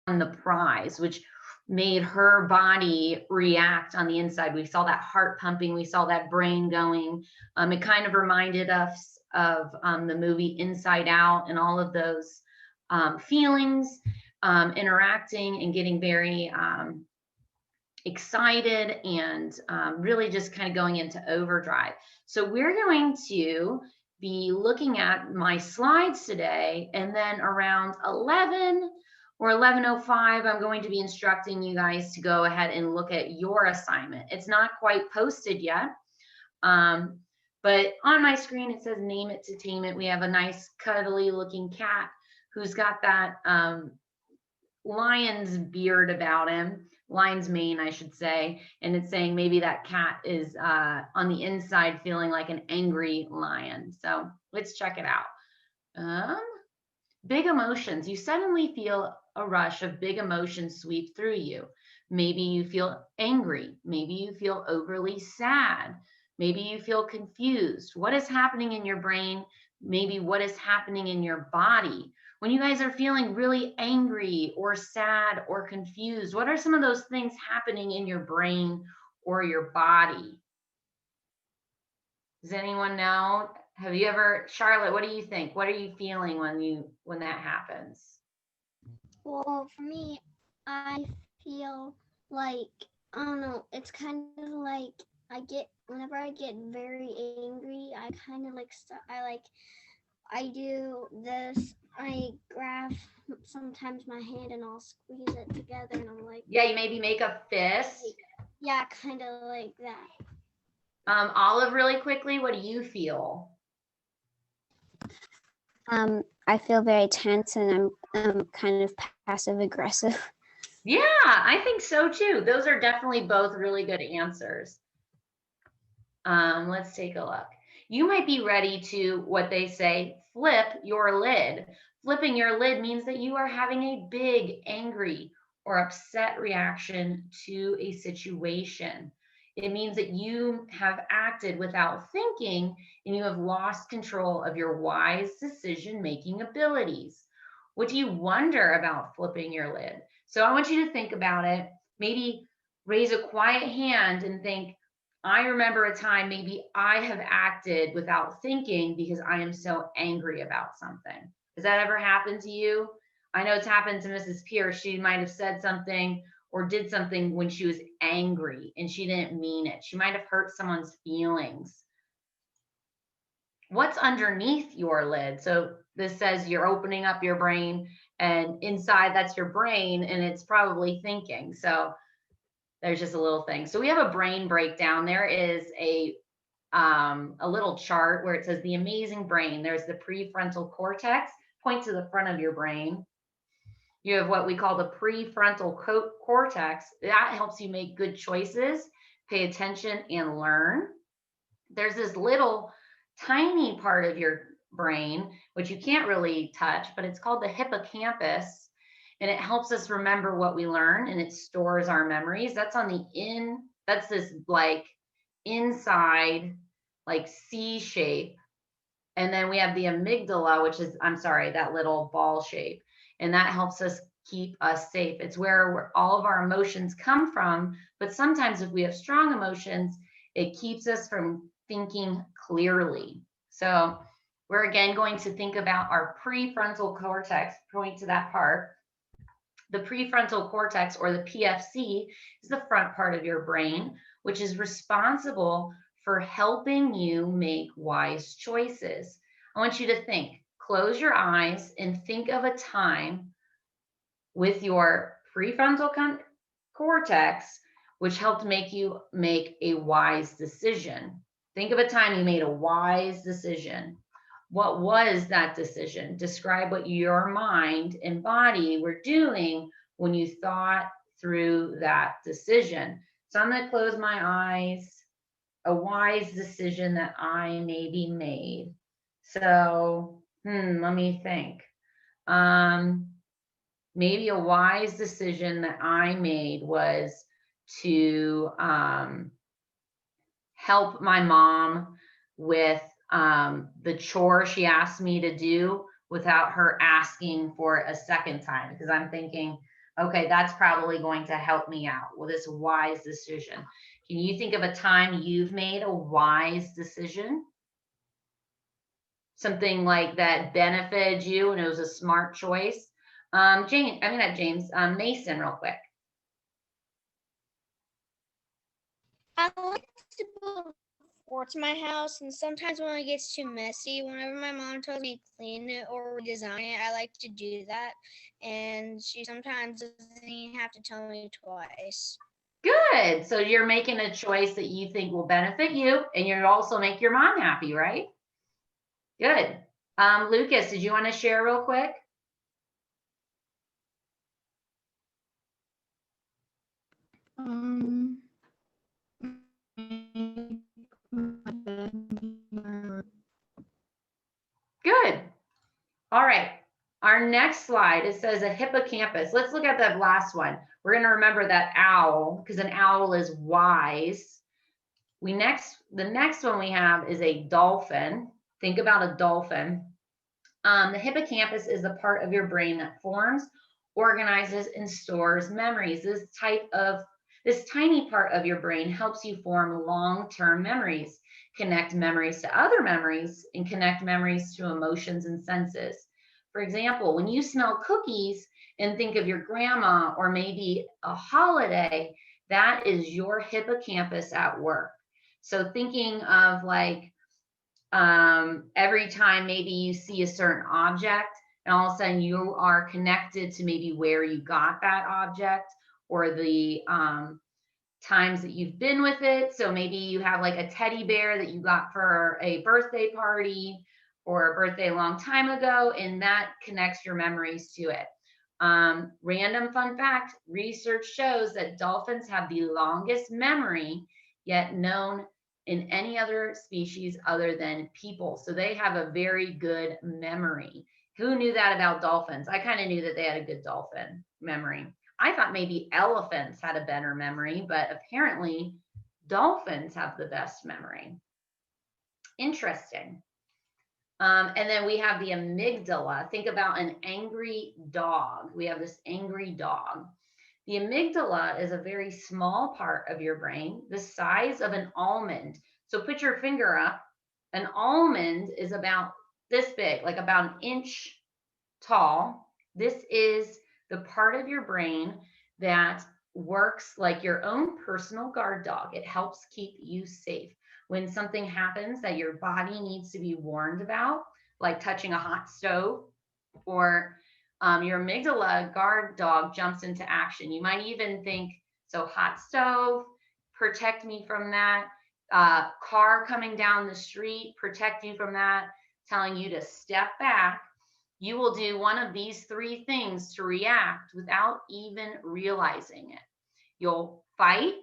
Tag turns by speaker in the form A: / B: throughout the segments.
A: the prize, which made her body react on the inside. We saw that heart pumping, we saw that brain going. It kind of reminded us of the movie Inside Out, and all of those feelings interacting and getting very excited and really just kind of going into overdrive. So we're going to be looking at my slides today, and then around 11 or 11:05, I'm going to be instructing you guys to go ahead and look at your assignment. It's not quite posted yet, but on my screen it says name it to tame it. We have a nice cuddly looking cat who's got that lion's beard about him, lion's mane, I should say. And it's saying maybe that cat is on the inside feeling like an angry lion. So let's check it out. Big emotions. You suddenly feel a rush of big emotions sweep through you. Maybe you feel angry. Maybe you feel overly sad. Maybe you feel confused. What is happening in your brain? Maybe what is happening in your body? When you guys are feeling really angry or sad or confused, what are some of those things happening in your brain or your body? Does anyone know? Have you ever, Charlotte, what do you think? What are you feeling when that happens?
B: Well, for me, I feel like, I don't know, it's kind of like whenever I get very angry, I kind of like, I do this, I grab sometimes my hand and I'll squeeze it together and I'm like.
A: Yeah, you maybe make a fist.
B: Yeah, kind of like that.
A: Olive, really quickly, what do you feel?
C: I feel very tense and I'm kind of passive aggressive.
A: Yeah, I think so too. Those are definitely both really good answers. Let's take a look. You might be ready to, what they say, flip your lid. Flipping your lid means that you are having a big, angry, or upset reaction to a situation. It means that you have acted without thinking and you have lost control of your wise decision-making abilities. What do you wonder about flipping your lid? So I want you to think about it. Maybe raise a quiet hand and think, I remember a time maybe I have acted without thinking because I am so angry about something. Has that ever happened to you? I know it's happened to Mrs. Pierce. She might have said something or did something when she was angry and she didn't mean it. She might have hurt someone's feelings. What's underneath your lid? So this says you're opening up your brain, and inside that's your brain, and it's probably thinking. So there's just a little thing. So we have a brain breakdown. There is a little chart where it says the amazing brain. There's the prefrontal cortex. Point to the front of your brain. You have what we call the prefrontal cortex. That helps you make good choices, pay attention, and learn. There's this little tiny part of your brain, which you can't really touch, but it's called the hippocampus. And it helps us remember what we learn, and it stores our memories. That's on the that's this like inside, like C shape. And then we have the amygdala, which is, I'm sorry, that little ball shape. And that helps us keep us safe. It's where all of our emotions come from. But sometimes if we have strong emotions, it keeps us from thinking clearly. So we're again going to think about our prefrontal cortex, point to that part. The prefrontal cortex, or the PFC, is the front part of your brain, which is responsible for helping you make wise choices. I want you to think, close your eyes and think of a time with your prefrontal cortex, which helped make you make a wise decision. Think of a time you made a wise decision. What was that decision? Describe what your mind and body were doing when you thought through that decision. So I'm going to close my eyes. A wise decision that I maybe made. So, let me think. Maybe a wise decision that I made was to help my mom with the chore she asked me to do without her asking for it a second time, because I'm thinking Okay, that's probably going to help me out with this wise decision. Can you think of a time you've made a wise decision? Something like that benefited you and it was a smart choice? James, I mean, not James, Mason, real quick.
D: I like to build forts in my house, and sometimes when it gets too messy, whenever my mom tells me to clean it or redesign it, I like to do that. And she sometimes doesn't even have to tell me twice.
A: Good. So you're making a choice that you think will benefit you and you also make your mom happy, right? Good. Lucas, did you want to share real quick? Good. All right. Our next slide, it says a hippocampus. Let's look at that last one. We're going to remember that owl because an owl is wise. The next one we have is a dolphin. Think about a dolphin. The hippocampus is the part of your brain that forms, organizes, and stores memories. This tiny part of your brain helps you form long-term memories, connect memories to other memories, and connect memories to emotions and senses. For example, when you smell cookies and think of your grandma or maybe a holiday, that is your hippocampus at work. So thinking of like every time maybe you see a certain object and all of a sudden you are connected to maybe where you got that object or the times that you've been with it. So maybe you have like a teddy bear that you got for a birthday party or a birthday a long time ago, and that connects your memories to it. Random fun fact, research shows that dolphins have the longest memory yet known in any other species other than people. So they have a very good memory. Who knew that about dolphins? I kind of knew that they had a good dolphin memory. I thought maybe elephants had a better memory, but apparently dolphins have the best memory. Interesting. And then we have the amygdala. Think about an angry dog. We have this angry dog. The amygdala is a very small part of your brain, the size of an almond. So put your finger up. An almond is about this big, like about an inch tall. This is the part of your brain that works like your own personal guard dog. It helps keep you safe. When something happens that your body needs to be warned about, like touching a hot stove, or your amygdala guard dog jumps into action. You might even think, so hot stove, protect me from that. Car coming down the street, protect you from that, telling you to step back. You will do one of these three things to react without even realizing it. You'll fight,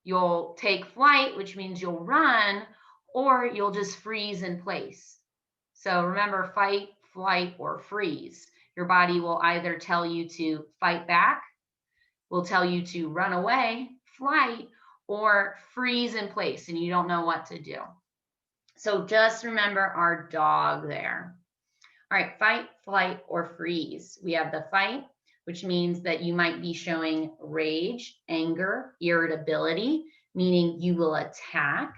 A: you'll take flight, which means you'll run, or you'll just freeze in place. So remember, fight, flight, or freeze. Your body will either tell you to fight back, will tell you to run away, flight, or freeze in place and you don't know what to do. So just remember our dog there. All right, fight, flight, or freeze. We have the fight, which means that you might be showing rage, anger, irritability, meaning you will attack.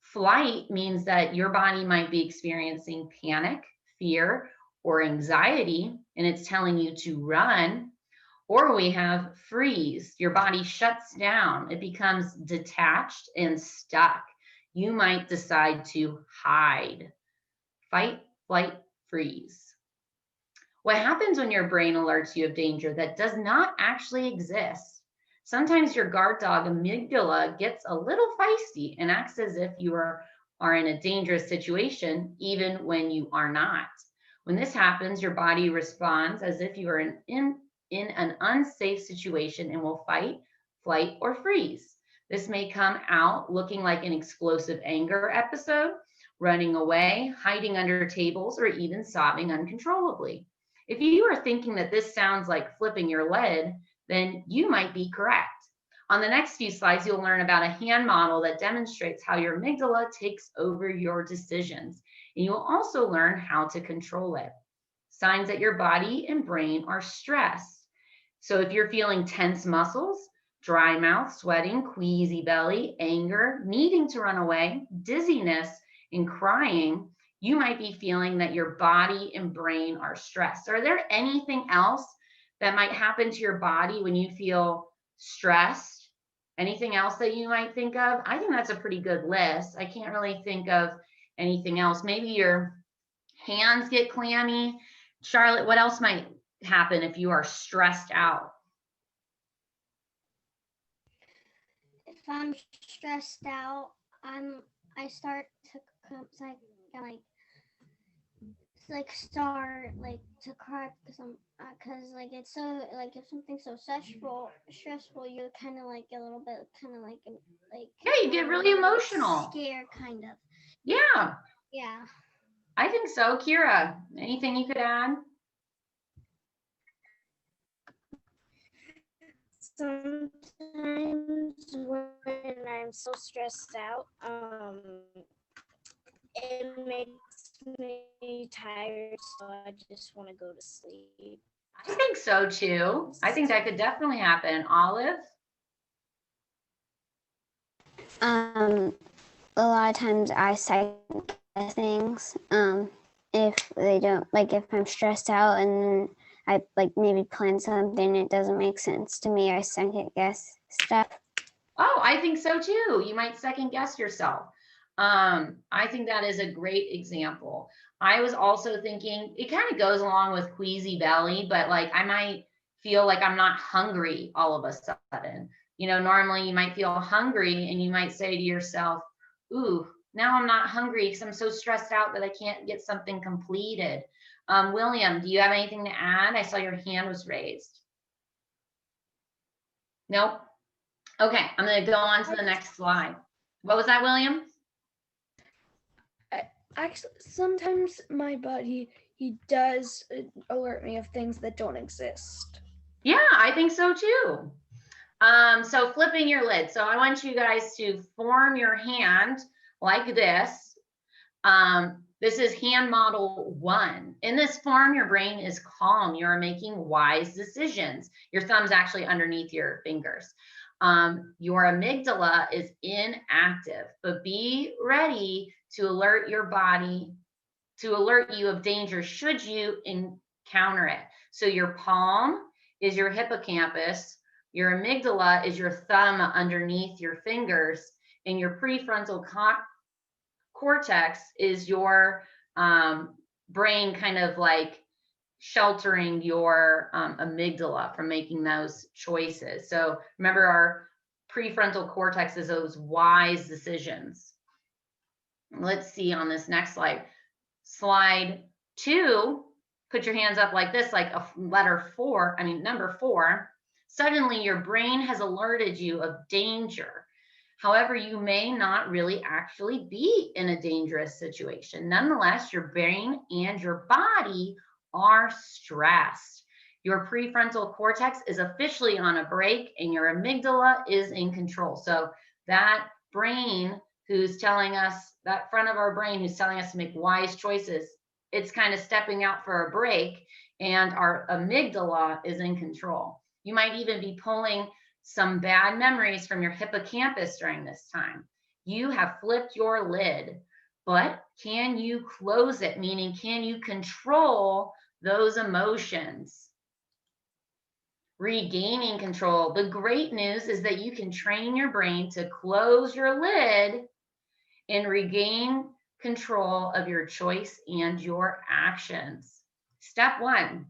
A: Flight means that your body might be experiencing panic, fear, or anxiety, and it's telling you to run. Or we have freeze. Your body shuts down. It becomes detached and stuck. You might decide to hide. Fight, flight, freeze. What happens when your brain alerts you of danger that does not actually exist? Sometimes your guard dog amygdala gets a little feisty and acts as if you are in a dangerous situation, even when you are not. When this happens, your body responds as if you are in an unsafe situation and will fight, flight, or freeze. This may come out looking like an explosive anger episode, running away, hiding under tables, or even sobbing uncontrollably. If you are thinking that this sounds like flipping your lid, then you might be correct. On the next few slides, you'll learn about a hand model that demonstrates how your amygdala takes over your decisions. And you'll also learn how to control it. Signs that your body and brain are stressed. So if you're feeling tense muscles, dry mouth, sweating, queasy belly, anger, needing to run away, dizziness, and crying, you might be feeling that your body and brain are stressed. Are there anything else that might happen to your body when you feel stressed? Anything else that you might think of? I think that's a pretty good list. I can't really think of anything else. Maybe your hands get clammy. Charlotte, what else might happen if you are stressed out?
B: If I'm stressed out, I start to start to cry because it's so if something's so stressful you kind of get a little bit
A: Yeah, you get really emotional.
B: scared kind of.
A: Yeah,
B: Yeah.
A: I think so. Kira, anything you could add?
D: Sometimes when I'm so stressed out, it makes me tired, so I just want to go to sleep.
A: I think so too. I think that could definitely happen. Olive?
C: A lot of times I second guess things. If they don't, like if I'm stressed out and I maybe plan something, it doesn't make sense to me, I second guess stuff.
A: Oh, I think so too. You might second guess yourself. I think that is a great example. I was also thinking it kind of goes along with queasy belly, but I might feel like I'm not hungry all of a sudden. Normally you might feel hungry and you might say to yourself, ooh, now I'm not hungry because I'm so stressed out that I can't get something completed. William, do you have anything to add? I saw your hand was raised. Nope. Okay, I'm going to go on to the next slide. What was that, William?
E: Actually, sometimes my body, he does alert me of things that don't exist.
A: Yeah, I think so too. So flipping your lid. So I want you guys to form your hand like this. This is hand model 1. In this form, your brain is calm. You're making wise decisions. Your thumb's actually underneath your fingers. Your amygdala is inactive, but be ready to alert your body, to alert you of danger should you encounter it. So your palm is your hippocampus, your amygdala is your thumb underneath your fingers, and your prefrontal cortex is your brain kind of sheltering your amygdala from making those choices. So remember, our prefrontal cortex is those wise decisions. Let's see on this next slide. Slide 2, put your hands up like this, like a number 4. Suddenly your brain has alerted you of danger. However, you may not really actually be in a dangerous situation. Nonetheless, your brain and your body are stressed. Your prefrontal cortex is officially on a break and your amygdala is in control. So that brain who's telling us, that front of our brain who's telling us to make wise choices, it's kind of stepping out for a break, and our amygdala is in control. You might even be pulling some bad memories from your hippocampus during this time. You have flipped your lid, but can you close it? Meaning, can you control those emotions? Regaining control. The great news is that you can train your brain to close your lid and regain control of your choice and your actions. Step 1.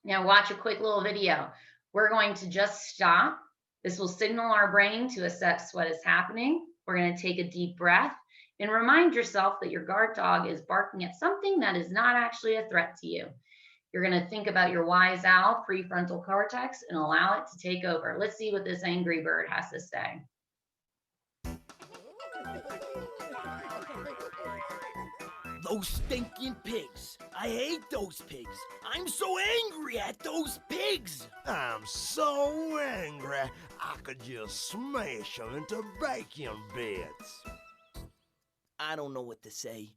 A: Now watch a quick little video. We're going to just stop. This will signal our brain to assess what is happening. We're going to take a deep breath and remind yourself that your guard dog is barking at something that is not actually a threat to you. You're going to think about your wise owl prefrontal cortex and allow it to take over. Let's see what this angry bird has to say.
F: Those stinking pigs. I hate those pigs. I'm so angry at those pigs.
G: I'm so angry, I could just smash them into bacon bits.
F: I don't know what to say.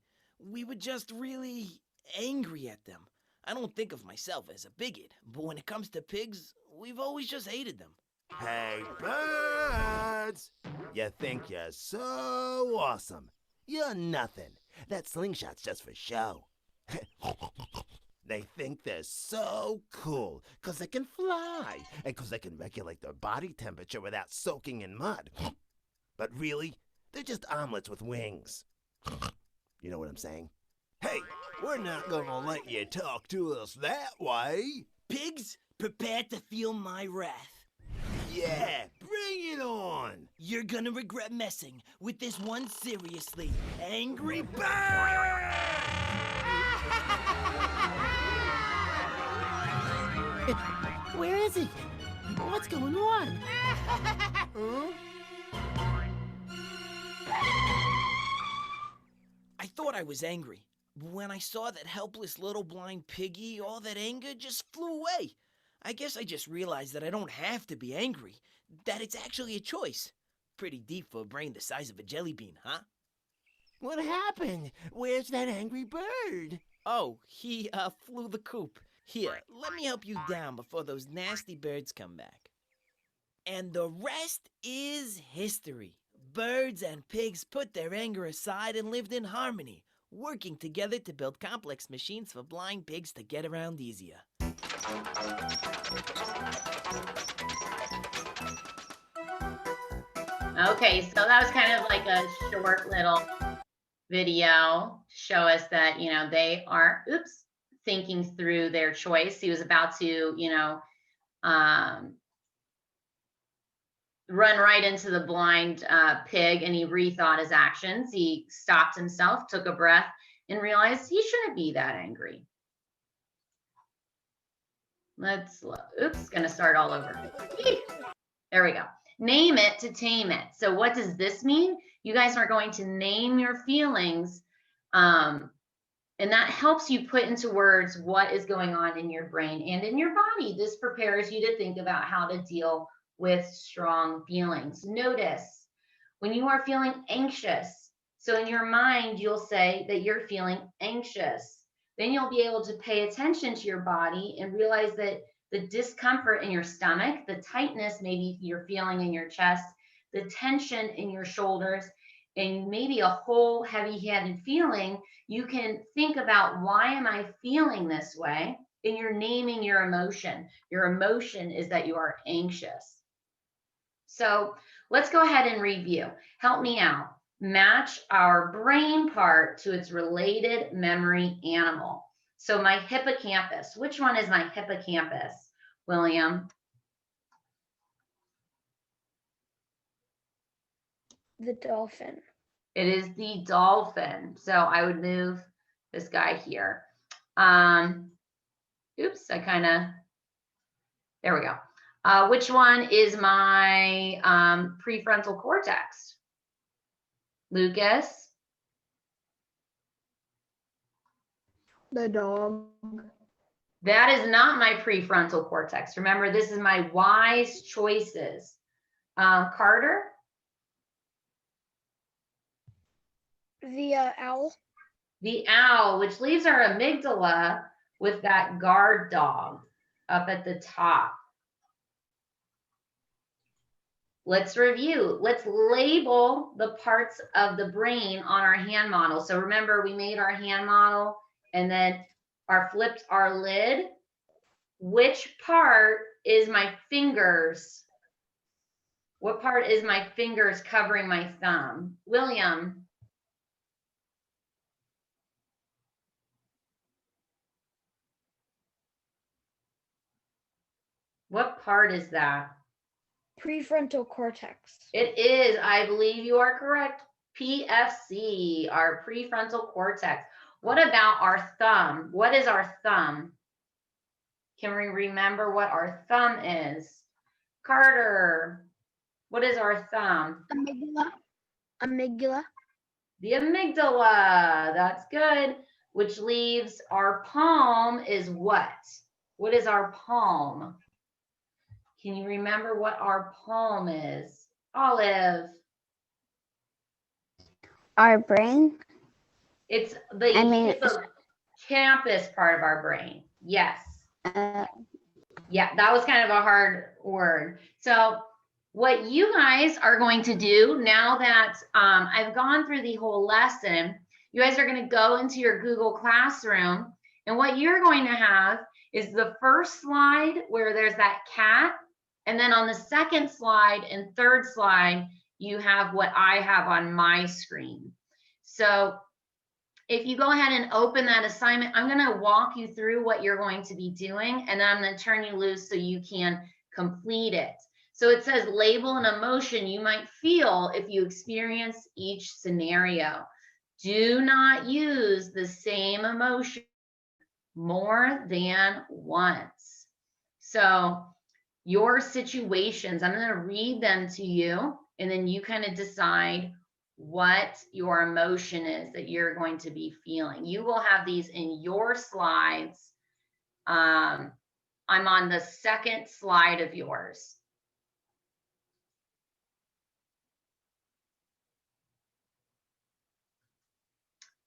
F: We were just really angry at them. I don't think of myself as a bigot, but when it comes to pigs, we've always just hated them.
G: Hey, birds! You think you're so awesome. You're nothing. That slingshot's just for show. They think they're so cool because they can fly and because they can regulate their body temperature without soaking in mud. But really, they're just omelets with wings. You know what I'm saying? Hey, we're not gonna let you talk to us that way.
F: Pigs, prepare to feel my wrath.
G: Yeah, bring it on.
F: You're gonna regret messing with this one seriously angry bird!
G: Where is he? What's going on? Huh?
F: I thought I was angry. When I saw that helpless little blind piggy, all that anger just flew away. I guess I just realized that I don't have to be angry, that it's actually a choice. Pretty deep for a brain the size of a jelly bean, huh?
G: What happened? Where's that angry bird?
F: Oh, he flew the coop. Here, let me help you down before those nasty birds come back. And the rest is history. Birds and pigs put their anger aside and lived in harmony, working together to build complex machines for blind pigs to get around easier.
A: Okay, so that was kind of like a short little video to show us that, they aren't, thinking through their choice. He was about to, run right into the blind pig, and he rethought his actions. He stopped himself, took a breath, and realized he shouldn't be that angry. Gonna start all over. There we go. Name it to tame it. So what does this mean? You guys are going to name your feelings, and that helps you put into words what is going on in your brain and in your body. This prepares you to think about how to deal with strong feelings. Notice when you are feeling anxious. So in your mind, you'll say that you're feeling anxious. Then you'll be able to pay attention to your body and realize that the discomfort in your stomach, the tightness maybe you're feeling in your chest, the tension in your shoulders, and maybe a whole heavy-handed feeling, you can think about, why am I feeling this way? And you're naming your emotion. Your emotion is that you are anxious. So let's go ahead and review. Help me out. Match our brain part to its related memory animal. So my hippocampus, which one is my hippocampus, William?
E: The dolphin.
A: It is the dolphin. So I would move this guy here. There we go. Which one is my prefrontal cortex? Lucas?
E: The dog.
A: That is not my prefrontal cortex. Remember, this is my wise choices. Carter?
D: The owl.
A: The owl, which leaves our amygdala with that guard dog up at the top. Let's review. Let's label the parts of the brain on our hand model. So remember, we made our hand model and then flipped our lid. Which part is my fingers? What part is my fingers covering my thumb? William? What part is that?
E: Prefrontal cortex.
A: It is. I believe you are correct. PFC, our prefrontal cortex. What about our thumb? What is our thumb? Can we remember what our thumb is? Carter, what is our thumb?
D: Amygdala. Amygdala.
A: The amygdala. That's good. Which leaves our palm is what? What is our palm? Can you remember what our palm is? Olive.
C: Our brain.
A: It's the hippocampus part of our brain. Yes.
C: Uh,
A: Yeah, that was kind of a hard word. So what you guys are going to do now that I've gone through the whole lesson, you guys are going to go into your Google Classroom, and what you're going to have is the first slide where there's that cat, and then on the second slide and third slide, you have what I have on my screen. So if you go ahead and open that assignment, I'm going to walk you through what you're going to be doing, and then I'm going to turn you loose so you can complete it. So it says label an emotion you might feel if you experience each scenario. Do not use the same emotion more than once. So your situations, I'm going to read them to you, and then you kind of decide what your emotion is that you're going to be feeling. You will have these in your slides. I'm on the second slide of yours.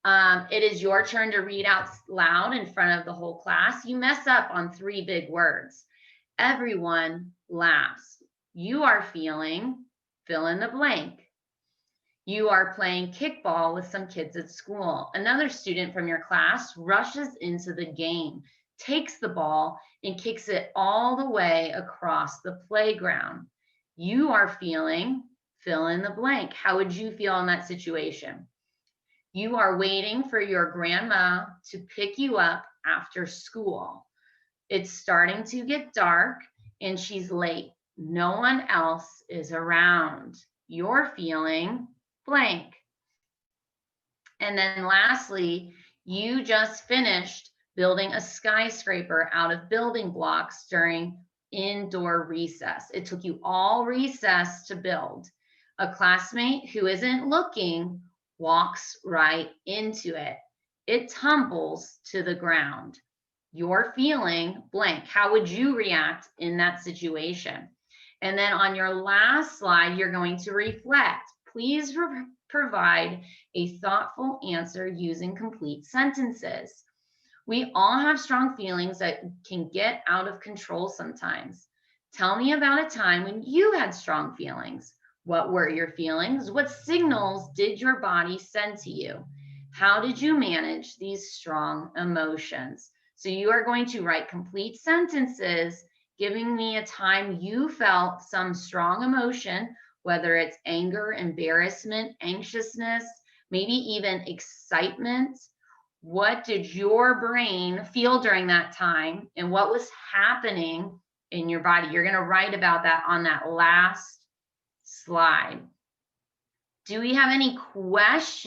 A: It is your turn to read out loud in front of the whole class. You mess up on 3 big words. Everyone laughs. You are feeling, fill in the blank. You are playing kickball with some kids at school. Another student from your class rushes into the game, takes the ball, and kicks it all the way across the playground. You are feeling, fill in the blank. How would you feel in that situation? You are waiting for your grandma to pick you up after school. It's starting to get dark and she's late. No one else is around. You're feeling blank. And then lastly, you just finished building a skyscraper out of building blocks during indoor recess. It took you all recess to build. A classmate who isn't looking walks right into it. It tumbles to the ground. You're feeling blank. How would you react in that situation? And then on your last slide, you're going to reflect. Please provide a thoughtful answer using complete sentences. We all have strong feelings that can get out of control sometimes. Tell me about a time when you had strong feelings. What were your feelings? What signals did your body send to you? How did you manage these strong emotions? So you are going to write complete sentences giving me a time you felt some strong emotion, whether it's anger, embarrassment, anxiousness, maybe even excitement. What did your brain feel during that time, and what was happening in your body? You're going to write about that on that last slide. Do we have any questions?